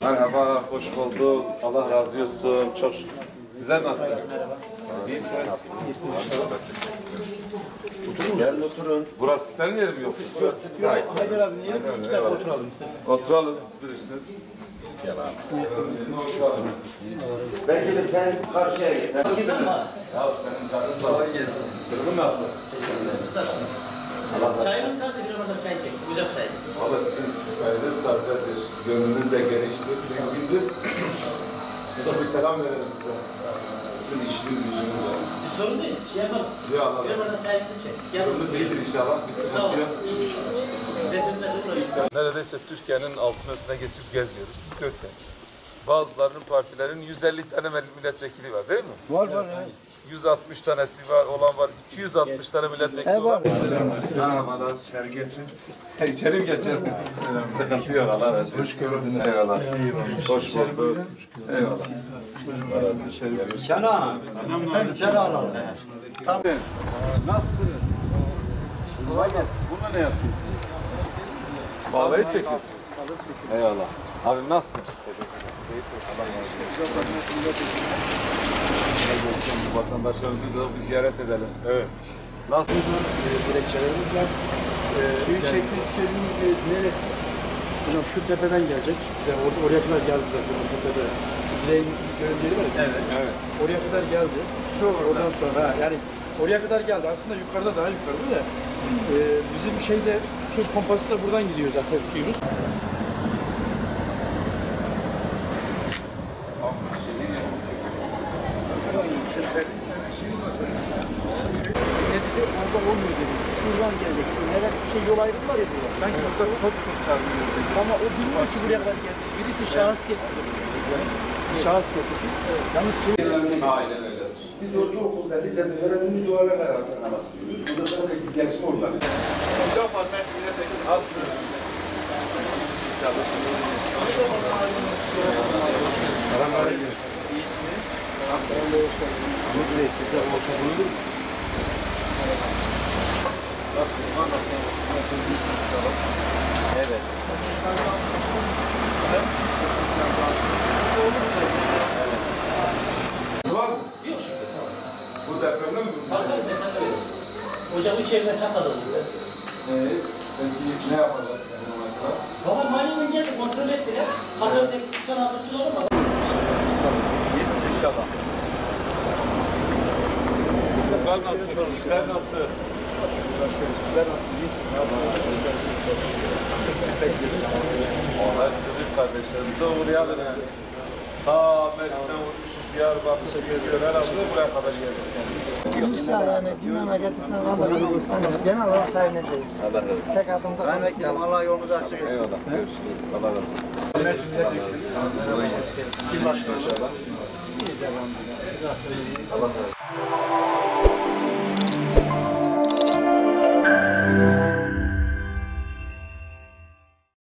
Merhaba, hoş bulduk. Allah razı olsun. Çok şükür. Sizler nasılsınız? İyisiniz. Gelin oturun. Burası senin yerin mi yoksa? Burası bize ait. Haydar abi niye? İki dakika oturalım istersen. Oturalım, siz bilirsiniz. Ben gelip sen karşıya git. Nasılsın? Ya senin canın sağ olsun. Durumun nasıl? Siz nasılsınız? Çayımız taze, bir orada çay çek. Güzel çay. Valla sizin çayınız tazedir. Gönlünüz de geniştir, zengindir. Bu da bir selam verelim size. Sizin işiniz gücünüz var. Bir sorun değil, şey yapalım. Ya Allah. Bir orada çayımızı çek. Gönlünüz iyidir inşallah. Bir Sağ sıkıntı olasın. yok. İyi inşallah. Depremlerle uğraşıyoruz. Neredeyse Türkiye'nin altın üstüne geçip geziyoruz. Kökten. Bazılarının partilerin 150 tane milletvekili var değil mi? Var ya. 160 tanesi var, olan var. 260 tane milletvekili var. Merhabalar. İçeri geçin. İçeri mi geçelim? Sıkıntı yok. Allah razı olsun. Hoş geldiniz. Eyvallah. Hoş bulduk. Eyvallah. Kenan, içeri alalım. Nasılsınız? Kolay gelsin. Bunu ne yapıyorsunuz? Bağlayıp çekiyorsunuz. Eyvallah. Abi nasılsın? Vatandaşlarımızı da bir ziyaret edelim. Evet. Nasıl? Dilekçelerimiz var. Suyu çekmek istediğimiz neresi? Hocam şu tepeden gelecek. Bize oraya kadar geldi zaten. O tepede. Dileğin gölgeleri var ya. Evet. Oraya kadar geldi. Su oradan sonra yani oraya kadar geldi. Aslında yukarıda daha yukarıda da bizim şeyde su pompası da buradan gidiyor zaten suyumuz. Orada olmuyor dedi. Şuradan gelecek. Herhalde bir şey yol ayrımı var ya burada. Sanki orada kod kurtarmıyor dedi. Ama o bilmiyor ki buraya kadar geldi. Birisi şahıs getirdi. Şahıs getirdi. Yalnız şey... Aynen öyle. Biz ortaokulda, lisede öğrendiğimiz duvarlar hayatına bahsediyoruz. Burada sana pek ihtiyaç mı olmadı? Yok var, Mersin milletvekili. Nasılsınız? İnşallah. Karanlara giriyorsun. İyisiniz. Nasılsınız? Ama direkt de hoşa bulunur mu? Evet. Var mı? Yok şükür. Bu depremde mi? Bakalım depremde öyle. Hocam 3 evden çatladı burada. Peki ne yapacağız bunu mesela? Baba mahallenin geldi kontrol ettiler. Hasar tespit tutanağı tuttular ama. İyisiniz inşallah. Çocuklar nasıl? İşler nasıl? Sizler nasılsınız? İyisiniz? Nasılsınız? Sık sık bekliyoruz. Onlar bizim büyük kardeşlerimize uğrayalım yani. Ta Mersin'e vurmuşuz, Diyarbakır'a geliyor, herhalde buraya kadar geliyor. İnşallah yani gündeme getirsen vallahi genel olarak sayın edeceğiz. Allah razı olsun. Tek adımda Ben bekliyorum. Allah yolunuzu açık etsin. Eyvallah. Görüşürüz. Allah razı olsun. Mersin milletvekilimiz. Kim başkanı? İnşallah. Allah razı olsun.